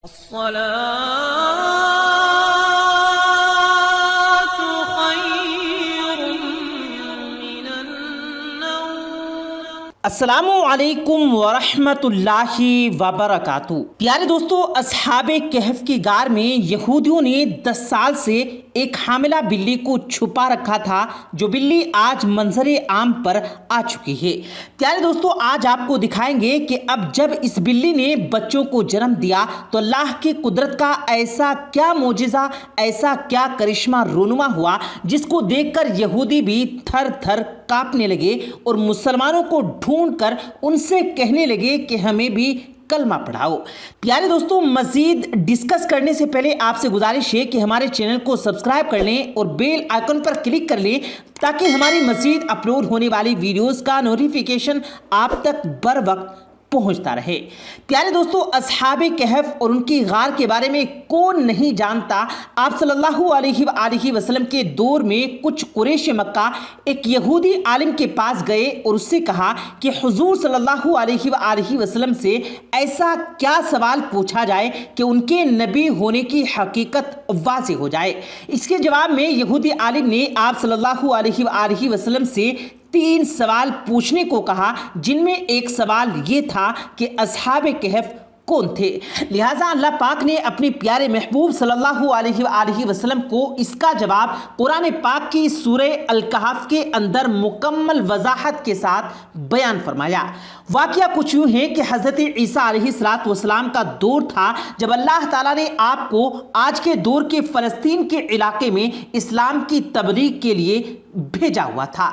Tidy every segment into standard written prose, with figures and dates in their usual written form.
الصلاة خير من النوم۔ السلام علیکم ورحمۃ اللہ وبرکاتہ۔ پیارے دوستو، اصحاب کہف کی غار میں یہودیوں نے 10 سال سے ایک حاملہ بلی کو چھپا رکھا تھا، جو بلی آج منظر عام پر آ چکی ہے۔ پیارے دوستو، آج آپ کو دکھائیں گے کہ اب جب اس بلی نے بچوں کو جنم دیا تو اللہ کی قدرت کا ایسا کیا معجزہ، ایسا کیا کرشمہ رونما ہوا، جس کو دیکھ کر یہودی بھی تھر تھر کانپنے لگے اور مسلمانوں کو ڈھونڈ کر ان سے کہنے لگے کہ ہمیں بھی کلمہ پڑھاؤ۔ پیارے دوستو، مزید ڈسکس کرنے سے پہلے آپ سے گزارش ہے کہ ہمارے چینل کو سبسکرائب کر لیں اور بیل آئیکن پر کلک کر لیں تاکہ ہماری مزید اپلوڈ ہونے والی ویڈیوز کا نوٹیفیکیشن آپ تک بر وقت پہنچتا رہے۔ پیارے دوستو، اصحاب کہف اور ان کی غار کے بارے میں کون نہیں جانتا۔ آپ صلی اللہ علیہ وآلہ وسلم کے دور میں کچھ قریش مکہ ایک یہودی عالم کے پاس گئے اور اس سے کہا کہ حضور صلی اللہ علیہ وآلہ وسلم سے ایسا کیا سوال پوچھا جائے کہ ان کے نبی ہونے کی حقیقت واضح ہو جائے۔ اس کے جواب میں یہودی عالم نے آپ صلی اللہ علیہ وآلہ وسلم سے 3 سوال پوچھنے کو کہا، جن میں ایک سوال یہ تھا کہ اصحاب کہف کون تھے۔ لہٰذا اللہ پاک نے اپنے پیارے محبوب صلی اللہ علیہ وآلہ وسلم کو اس کا جواب قرآن پاک کی سورہ الکہف کے اندر مکمل وضاحت کے ساتھ بیان فرمایا۔ واقعہ کچھ یوں ہے کہ حضرت عیسیٰ علیہ السلام کا دور تھا جب اللہ تعالیٰ نے آپ کو آج کے دور کے فلسطین کے علاقے میں اسلام کی تبلیغ کے لیے بھیجا ہوا تھا۔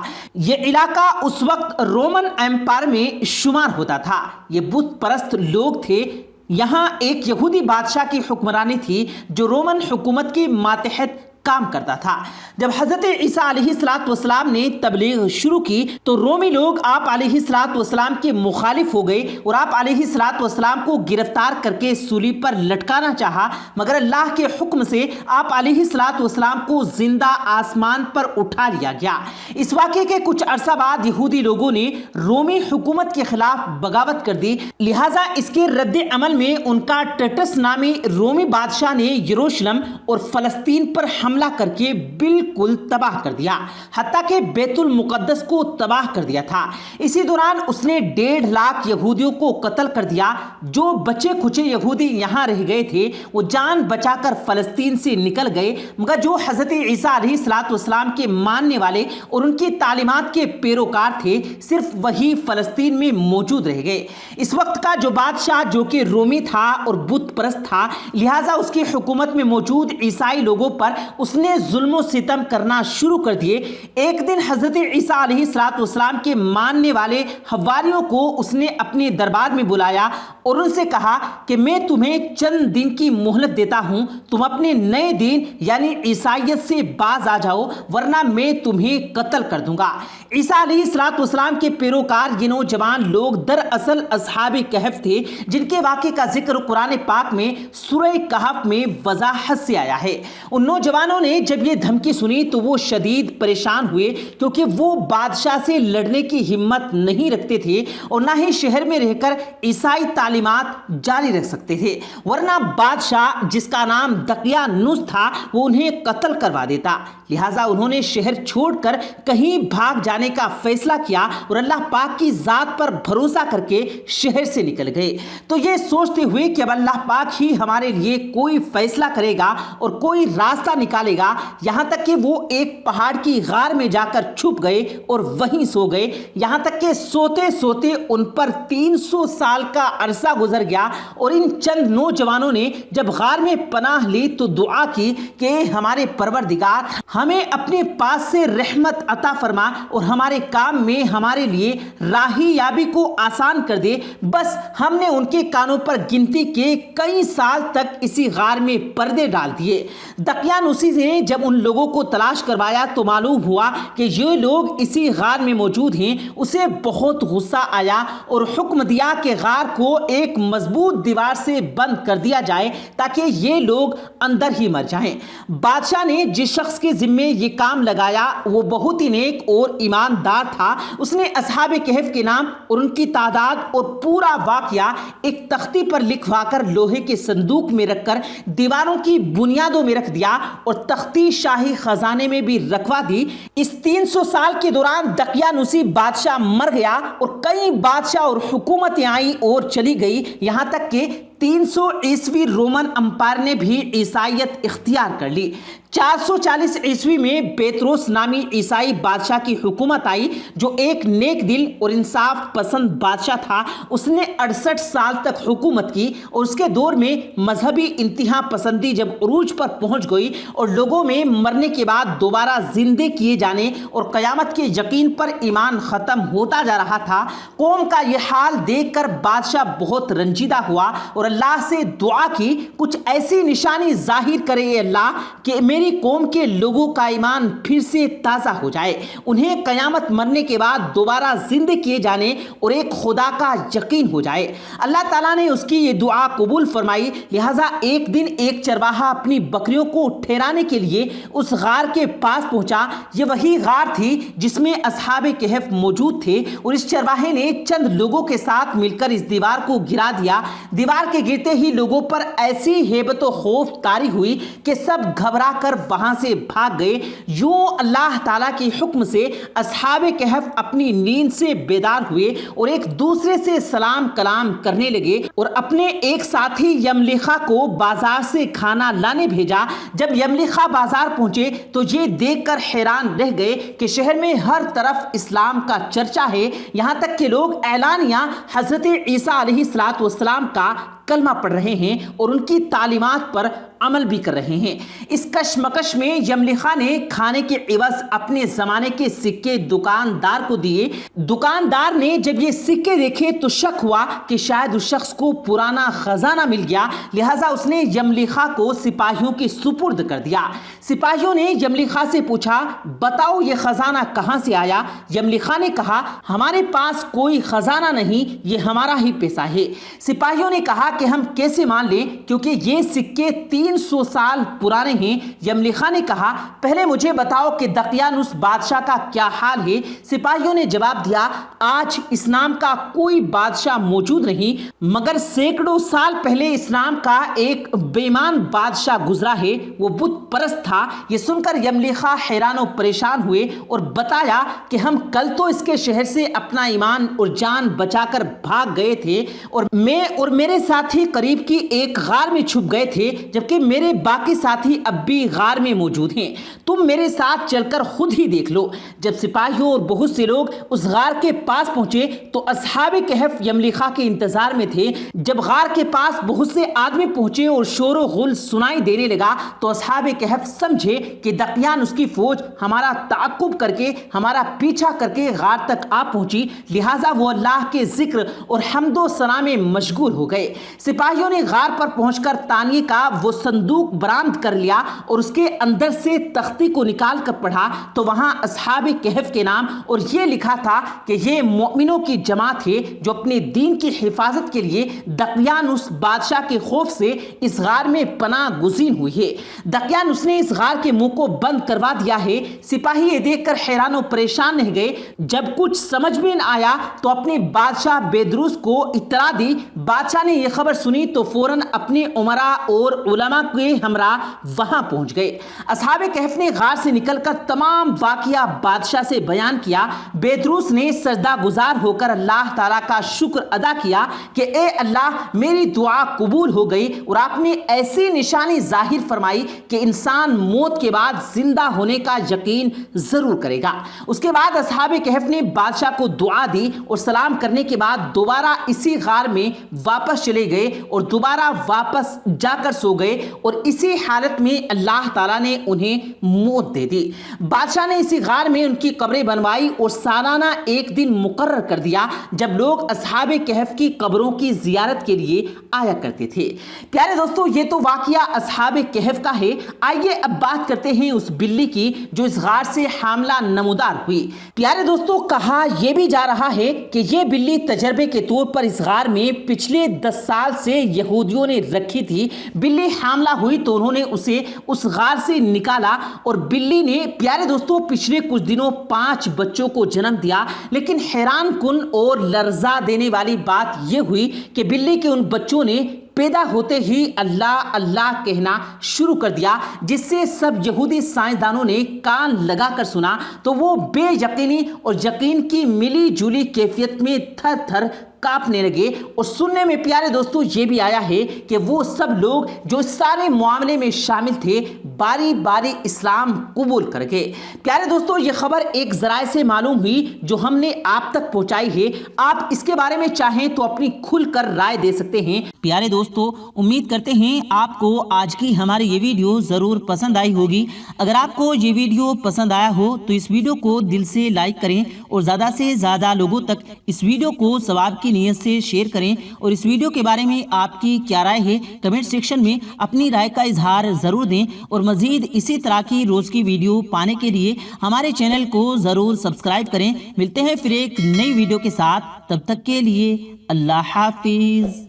یہ علاقہ اس وقت رومن ایمپائر میں شمار ہوتا تھا۔ یہ بت پرست لوگ تھے۔ یہاں ایک یہودی بادشاہ کی حکمرانی تھی جو رومن حکومت کے ماتحت کام کرتا تھا۔ جب حضرت عیسیٰ علیہ السلام نے تبلیغ شروع کی تو رومی لوگ آپ علیہ السلام کے مخالف ہو گئے اور آپ علیہ السلام کو گرفتار کر کے سولی پر لٹکانا چاہا، مگر اللہ کے حکم سے آپ علیہ السلام کو زندہ آسمان پر اٹھا لیا گیا۔ اس واقعے کے کچھ عرصہ بعد یہودی لوگوں نے رومی حکومت کے خلاف بغاوت کر دی، لہٰذا اس کے رد عمل میں ان کا ٹٹس نامی رومی بادشاہ نے یروشلم اور فلسطین پر حملہ کر کے بالکل تباہ کر دیا، حتیٰ کہ بیت المقدس کو تباہ کر دیا تھا۔ اسی دوران اس نے 1.5 لاکھ یہودیوں کو قتل کر دیا۔ جو بچے کھچے یہودی یہاں رہ گئے تھے وہ جان بچا کر فلسطین سے نکل گئے، مگر جو حضرت عیسیٰ علیہ السلام کے ماننے والے اور ان کی تعلیمات کے پیروکار تھے، صرف وہی فلسطین میں موجود رہ گئے۔ اس وقت کا جو بادشاہ جو کہ رومی تھا اور بت پرست تھا، لہٰذا اس کی حکومت میں موجود عیسائی لوگوں پر اس نے ظلم و ستم کرنا شروع کر دیے۔ ایک دن حضرت عیسیٰ علیہ السلام کے ماننے والے حواریوں کو اس نے اپنے دربار میں بلایا اور ان سے کہا کہ میں تمہیں چند دن کی مہلت دیتا ہوں، تم اپنے نئے دین یعنی عیسائیت سے باز آ جاؤ، ورنہ میں تمہیں قتل کر دوں گا۔ عیسیٰ علیہ السلام کے پیروکار یہ نوجوان لوگ دراصل اصحاب کہف تھے، جن کے واقعے کا ذکر قرآن پاک میں سورہ کہف میں وضاحت سے آیا ہے۔ ان نوجوانوں نے جب یہ دھمکی سنی تو وہ شدید پریشان ہوئے، کیونکہ وہ بادشاہ سے لڑنے کی ہمت نہیں رکھتے تھے اور نہ ہی شہر میں رہ کر عیسائی تعلیمات جاری رکھ سکتے تھے، ورنہ بادشاہ جس کا نام دقیانوس تھا وہ انہیں قتل کروا دیتا۔ لہٰذا انہوں نے شہر چھوڑ کر کہیں بھاگ جانے کا فیصلہ کیا اور اللہ پاک کی ذات پر بھروسہ کر کے شہر سے نکل گئے، تو یہ سوچتے ہوئے کہ اب اللہ پاک ہی ہمارے لیے کوئی فیصلہ کرے گا اور کوئی راستہ نکالے گا، یہاں تک کہ وہ ایک پہاڑ کی غار میں جا کر چھپ گئے اور وہیں سو گئے، یہاں تک کہ سوتے سوتے ان پر 300 سال کا عرصہ گزر گیا۔ اور ان چند نوجوانوں نے جب غار میں پناہ لی تو دعا کی کہ ہمارے پروردگار، ہمیں اپنے پاس سے رحمت عطا فرما اور ہمارے کام میں ہمارے لیے راہی یابی کو آسان کر دے۔ بس ہم نے ان کے کانوں پر گنتی کے کئی سال تک اسی غار میں پردے ڈال دیے۔ دقیانوسی عزیز نے جب ان لوگوں کو تلاش کروایا تو معلوم ہوا کہ یہ لوگ اسی غار میں موجود ہیں۔ اسے بہت غصہ آیا اور حکم دیا کہ غار کو ایک مضبوط دیوار سے بند کر دیا جائے تاکہ یہ لوگ اندر ہی مر جائیں۔ بادشاہ نے جس شخص کے ذمے یہ کام لگایا وہ بہت ہی نیک اور ایماندار تھا۔ اس نے اصحاب کہف کے نام اور ان کی تعداد اور پورا واقعہ ایک تختی پر لکھوا کر لوہے کے صندوق میں رکھ کر دیواروں کی بنیادوں میں رکھ دیا اور تختی شاہی خزانے میں بھی رکھوا دی۔ اس 300 سال کے دوران دقیانوسی بادشاہ مر گیا اور کئی بادشاہ اور حکومتیں آئیں اور چلی گئی، یہاں تک کہ 300 عیسوی رومن امپائر نے بھی عیسائیت اختیار کر لی۔ 440 عیسوی میں بیطروس نامی عیسائی بادشاہ کی حکومت آئی جو ایک نیک دل اور انصاف پسند بادشاہ تھا۔ اس نے 68 سال تک حکومت کی اور اس کے دور میں مذہبی انتہا پسندی جب عروج پر پہنچ گئی اور لوگوں میں مرنے کے بعد دوبارہ زندے کیے جانے اور قیامت کے یقین پر ایمان ختم ہوتا جا رہا تھا، قوم کا یہ حال دیکھ کر بادشاہ بہت رنجیدہ ہوا اور اللہ سے دعا کی، کچھ ایسی نشانی ظاہر کرے اے اللہ کہ میری قوم کے لوگوں کا ایمان پھر سے تازہ ہو جائے، انہیں قیامت مرنے کے بعد دوبارہ زندہ کیے جانے اور ایک خدا کا یقین ہو جائے۔ اللہ تعالیٰ نے اس کی یہ دعا قبول فرمائی، لہٰذا ایک دن ایک چرواہا اپنی بکریوں کو ٹھہرانے کے لیے اس غار کے پاس پہنچا۔ یہ وہی غار تھی جس میں اصحاب کہف موجود تھے اور اس چرواہے نے چند لوگوں کے ساتھ مل کر اس دیوار کو گرا دیا۔ دیوار کے گرتے ہی لوگوں پر ایسی ہیبت و خوف طاری ہوئی کہ سب گھبرا کر وہاں سے بھاگ گئے۔ یوں اللہ تعالیٰ کے حکم سے اصحاب کہف اپنی نیند سے بیدار ہوئے اور ایک دوسرے سے سلام کلام کرنے لگے اور اپنے ایک ساتھی یملیخا کو بازار سے کھانا لانے بھیجا۔ جب یملیخا بازار پہنچے تو یہ دیکھ کر حیران رہ گئے کہ شہر میں ہر طرف اسلام کا چرچا ہے، یہاں تک کہ لوگ اعلانیہ حضرت عیسیٰ علیہ السلام کا کلمہ پڑھ رہے ہیں اور ان کی تعلیمات پر عمل بھی کر رہے ہیں۔ اس کشمکش میں یملیخا نے کھانے کے عوض اپنے زمانے کے سکے دکاندار کو دیے۔ دکاندار نے جب یہ سکے دیکھے تو شک ہوا کہ شاید اس شخص کو پرانا خزانہ مل گیا، لہٰذا اس نے یملیخا کو سپاہیوں کے سپرد کر دیا۔ سپاہیوں نے یملیخا سے پوچھا، بتاؤ یہ خزانہ کہاں سے آیا؟ یملیخا نے کہا، ہمارے پاس کوئی خزانہ نہیں، یہ ہمارا ہی پیسہ ہے۔ سپاہیوں نے کہا کہ ہم کیسے مان لیں کیونکہ یہ سکے 300 سال پرانے ہیں۔ یملیخا نے کہا، پہلے مجھے بتاؤ کہ دقیانوس بادشاہ کا کیا حال ہے؟ سپاہیوں نے جواب دیا، آج اس نام کا کوئی بادشاہ موجود نہیں، مگر سینکڑوں سال پہلے اسلام کا ایک بے ایمان بادشاہ گزرا ہے، وہ بت پرست تھا۔ یہ سن کر یملیخا حیران و پریشان ہوئے اور بتایا کہ ہم کل تو اس کے شہر سے اپنا ایمان اور جان بچا کر بھاگ گئے تھے اور میں اور میرے ساتھی قریب کی ایک غار میں چھپ گئے تھے، جبکہ میرے باقی ساتھی اب بھی غار میں موجود ہیں۔ تم میرے ساتھ چل کر خود ہی دیکھ لو۔ جب سپاہیوں اور بہت سے لوگ اس غار کے پاس پہنچے تو اصحاب کہف یملیخا کے انتظار میں تھے۔ جب غار کے پاس بہت سے آدمی پہنچے اور شور و غل سنائی دینے لگا تو اصحاب کہف سمجھے کہ دقیانوس کی فوج ہمارا تعاقب کر کے ہمارا پیچھا کر کے غار تک آ پہنچی، لہٰذا وہ اللہ کے ذکر اور حمد و ثنا میں مشغول ہو گئے۔ سپاہیوں نے غار پر پہنچ کر تانیے کا وہ صندوق برآمد کر لیا اور اس کے اندر سے تختی کو نکال کر پڑھا تو وہاں اصحاب کہف کے نام اور یہ لکھا تھا کہ یہ مومنوں کی جماعت ہے جو اپنے دین کی حفاظت کے لیے دقیانوس بادشاہ کے خوف سے اس غار میں پناہ گزین ہوئی ہے۔ دقیانوس نے اس غار کے منہ کو بند کروا دیا ہے۔ سپاہی یہ دیکھ کر حیران و پریشان رہ گئے۔ جب کچھ سمجھ میں نہ آیا تو اپنے بادشاہ بیدروس کو اطلاع دی۔ بادشاہ نے یہ خبر سنی تو فوراً اپنے امراء اور علماء کے ہمراہ وہاں پہنچ گئے۔ اصحاب کہف نے غار سے نکل کر تمام واقعہ بادشاہ سے بیان کیا۔ بیدروس نے سجدہ گزار ہو کر اللہ تعالیٰ کا شکر ادا کیا کہ اے اللہ، میری دعا قبول ہو گئی اور آپ نے ایسی نشانی ظاہر فرمائی کہ انسان موت کے بعد زندہ ہونے کا یقین ضرور کرے گا۔ اس کے بعد اصحاب کہف نے بادشاہ کو دعا دی اور سلام کرنے کے بعد دوبارہ اسی غار میں واپس چلے گئے اور دوبارہ واپس جا کر سو گئے۔ اور اسی حالت میں اللہ تعالیٰ نے انہیں موت دے دی۔ بادشاہ نے اسی غار میں ان کی قبریں بنوائی اور سالانہ ایک دن مقرر کر دیا جب لوگ اصحاب کہف کی قبروں کی زیارت کے لیے آیا کرتے تھے۔ پیارے دوستو، یہ تو واقعہ اصحاب کہف کا ہے۔ آئیے اب بات کرتے ہیں اس بلی کی جو اس غار سے حاملہ نمودار ہوئی۔ پیارے دوستو، کہا یہ بھی جا رہا ہے کہ یہ بلی تجربے کے طور پر اس غار میں پچھلے 10 سال سے یہودیوں نے رکھی تھی۔ بلی حاملہ ہوئی تو انہوں نے اسے اس غار سے نکالا اور بلی نے پیارے دوستو پچھلے کچھ دنوں 5 بچوں کو جنم دیا۔ لیکن حیران کن اور لرزا دینے والی بات یہ ہوئی کہ بلی کے ان بچوں نے پیدا ہوتے ہی اللہ اللہ کہنا شروع کر دیا، جس سے سب یہودی سائنسدانوں نے کان لگا کر سنا تو وہ بے یقینی اور یقین کی ملی جولی کیفیت میں تھر تھر کانپنے لگے۔ اور سننے میں پیارے دوستو یہ بھی آیا ہے کہ وہ سب لوگ جو اس سارے معاملے میں شامل تھے باری باری اسلام قبول کر گئے۔ پیارے دوستو، یہ خبر ایک ذرائع سے معلوم ہوئی جو ہم نے آپ تک پہنچائی ہے۔ آپ اس کے بارے میں چاہیں تو اپنی کھل کر رائے دے سکتے ہیں۔ پیارے دوستو، امید کرتے ہیں آپ کو آج کی ہماری یہ ویڈیو ضرور پسند آئی ہوگی۔ اگر آپ کو یہ ویڈیو پسند آیا ہو تو اس ویڈیو کو دل سے لائک کریں اور زیادہ سے زیادہ لوگوں تک اس ویڈیو کو ثواب کی نیت سے شیئر کریں، اور اس ویڈیو کے بارے میں آپ کی کیا رائے ہے کمنٹ سیکشن میں اپنی رائے کا اظہار ضرور دیں، اور مزید اسی طرح کی روز کی ویڈیو پانے کے لیے ہمارے چینل کو ضرور سبسکرائب کریں۔ ملتے ہیں پھر ایک نئی ویڈیو کے ساتھ، تب تک کے لیے اللہ حافظ۔